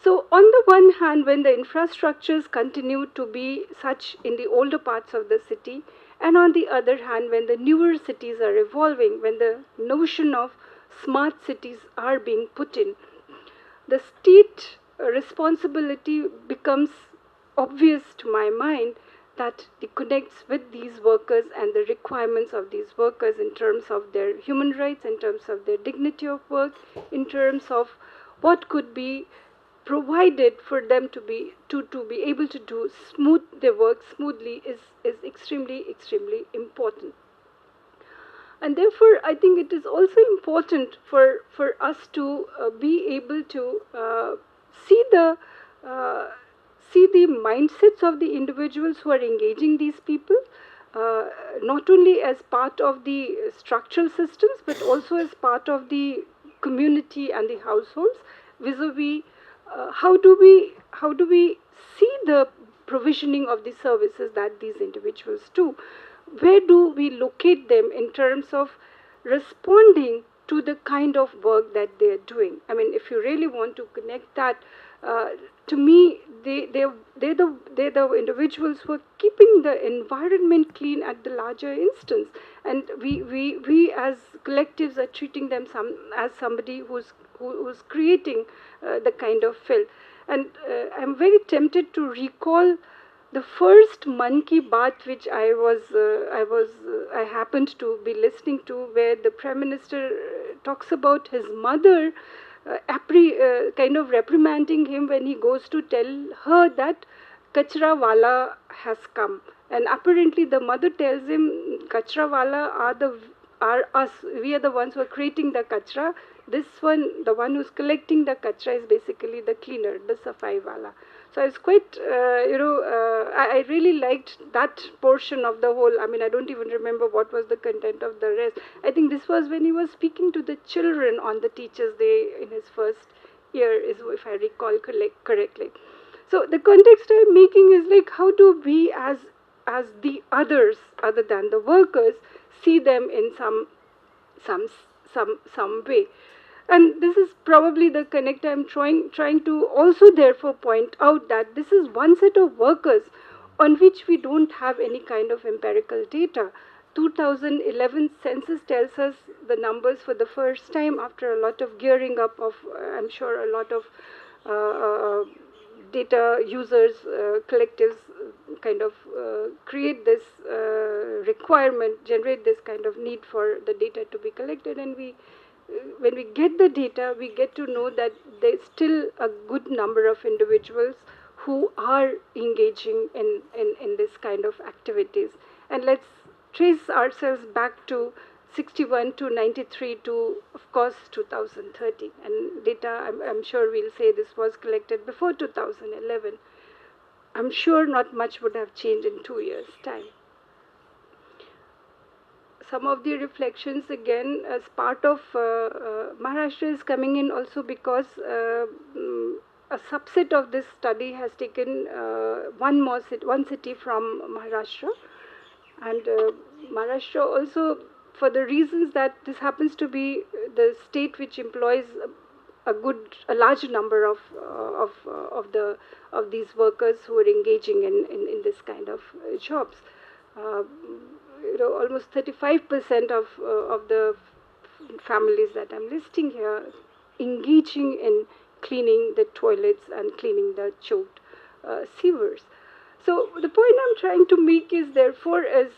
So on the one hand, when the infrastructures continue to be such in the older parts of the city, and on the other hand, when the newer cities are evolving, when the notion of smart cities are being put in, the state responsibility becomes obvious to my mind, that it connects with these workers and the requirements of these workers in terms of their human rights, in terms of their dignity of work, in terms of what could be provided for them to be able to do their work smoothly is extremely important. And therefore, I think it is also important for us to be able to see the mindsets of the individuals who are engaging these people, not only as part of the structural systems, but also as part of the community and the households, vis-a-vis how do we see the provisioning of the services that these individuals do? Where do we locate them in terms of responding to the kind of work that they're doing? I mean, if you really want to connect that, to me, they're the individuals who are keeping the environment clean at the larger instance, and we as collectives are treating them as somebody who's creating the kind of filth. And I'm very tempted to recall the first Mann Ki Baat which I happened to be listening to, where the Prime Minister talks about his mother kind of reprimanding him when he goes to tell her that Kachra Wala has come. And apparently the mother tells him, Kachra Wala are us. We are the ones who are creating the kachra. This one, the one who's collecting the kachra, is basically the cleaner, the safai wala. So I was quite, I really liked that portion of the whole. I mean, I don't even remember what was the content of the rest. I think this was when he was speaking to the children on the Teachers' Day in his first year, if I recall correctly. So the context I'm making is like, how do we as the others, other than the workers, see them in some way? And this is probably the connect I'm trying to also therefore point out, that this is one set of workers on which we don't have any kind of empirical data. 2011 census tells us the numbers for the first time after a lot of gearing up of, I'm sure, a lot of data users, collectives kind of create this requirement, generate this kind of need for the data to be collected, and when we get the data, we get to know that there's still a good number of individuals who are engaging in this kind of activities. And let's trace ourselves back to 61 to 93 to, of course, 2030. And data, I'm sure we'll say this was collected before 2011. I'm sure not much would have changed in 2 years' time. Some of the reflections, again, as part of Maharashtra is coming in also because a subset of this study has taken one city from Maharashtra. And Maharashtra also, for the reasons that this happens to be the state which employs a large number of these workers who are engaging in this kind of jobs. Almost 35% of the families that I'm listing here engaging in cleaning the toilets and cleaning the choked sewers. So the point I'm trying to make is, therefore, is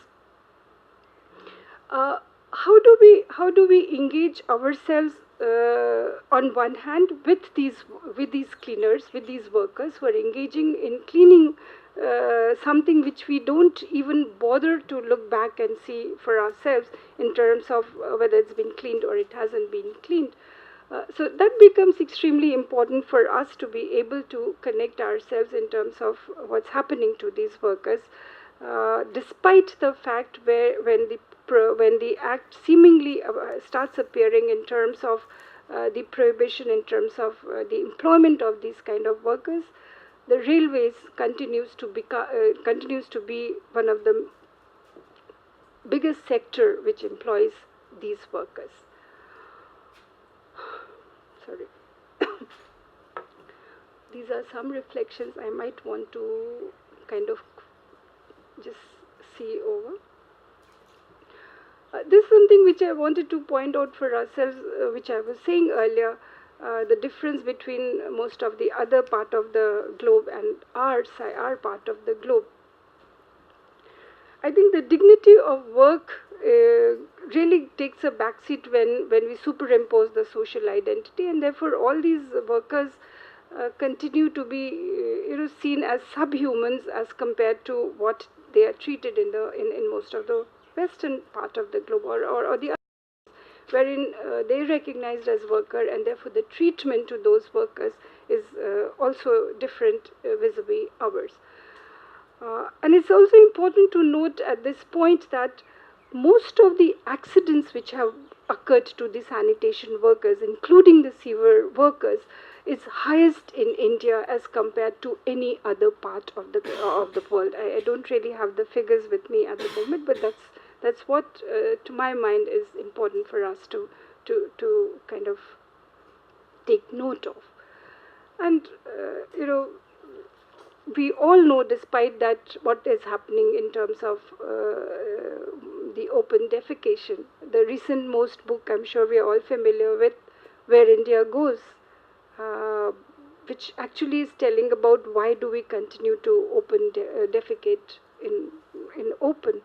how do we engage ourselves on one hand with these cleaners, with these workers who are engaging in cleaning something which we don't even bother to look back and see for ourselves in terms of whether it's been cleaned or it hasn't been cleaned. So that becomes extremely important for us to be able to connect ourselves in terms of what's happening to these workers, despite the fact when the act seemingly starts appearing in terms of the prohibition, in terms of the employment of these kind of workers, the railways continues to be one of the biggest sector which employs these workers. Sorry. These are some reflections I might want to kind of just see over. This is something which I wanted to point out for ourselves, which I was saying earlier, the difference between most of the other part of the globe and our part of the globe. I think the dignity of work really takes a backseat when we superimpose the social identity, and therefore all these workers continue to be seen as subhumans as compared to what they are treated in most of the western part of the globe, or the other, wherein they are recognized as worker, and therefore the treatment to those workers is also different vis-a-vis ours. And it's also important to note at this point that most of the accidents which have occurred to the sanitation workers, including the sewer workers, is highest in India as compared to any other part of the world. I don't really have the figures with me at the moment, but that's what, to my mind, is important for us to kind of take note of. And we all know, despite that, what is happening in terms of the open defecation. The recent most book, I'm sure we are all familiar with, Where India Goes. which actually is telling about why do we continue to defecate in open.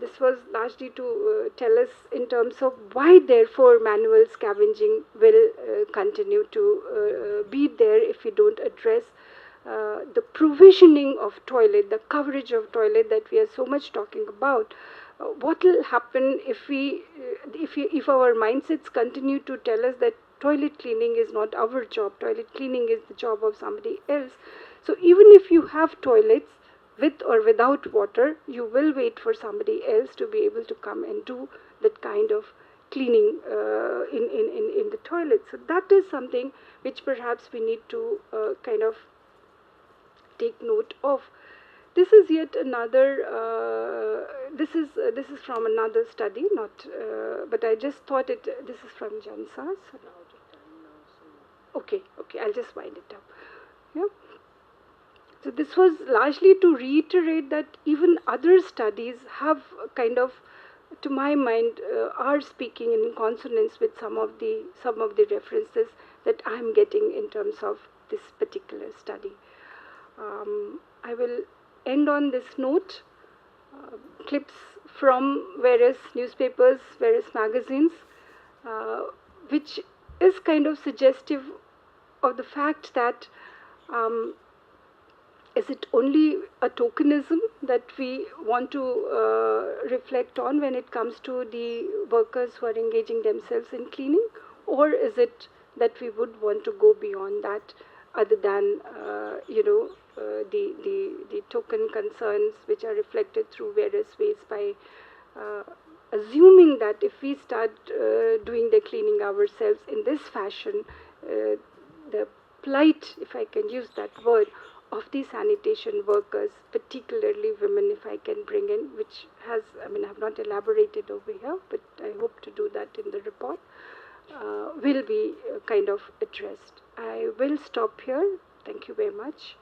This was largely to tell us in terms of why, therefore, manual scavenging will continue to be there if we don't address the provisioning of toilet, the coverage of toilet that we are so much talking about. What will happen if our mindsets continue to tell us that toilet cleaning is not our job, toilet cleaning is the job of somebody else? So even if you have toilets, with or without water, you will wait for somebody else to be able to come and do that kind of cleaning in the toilet. So that is something which perhaps we need to kind of take note of. This is yet another. This is from another study, not. But I just thought it. This is from Jansa. Okay, I'll just wind it up. Yeah. So this was largely to reiterate that even other studies have kind of, to my mind, are speaking in consonance with some of the references that I am getting in terms of this particular study. I will end on this note. Clips from various newspapers, various magazines, which is kind of suggestive of the fact that is it only a tokenism that we want to reflect on when it comes to the workers who are engaging themselves in cleaning, or is it that we would want to go beyond that, other than the token concerns which are reflected through various ways by assuming that if we start doing the cleaning ourselves in this fashion, the plight, if I can use that word, of the sanitation workers, particularly women, if I can bring in, which has, I have not elaborated over here, but I hope to do that in the report, will be kind of addressed. I will stop here. Thank you very much.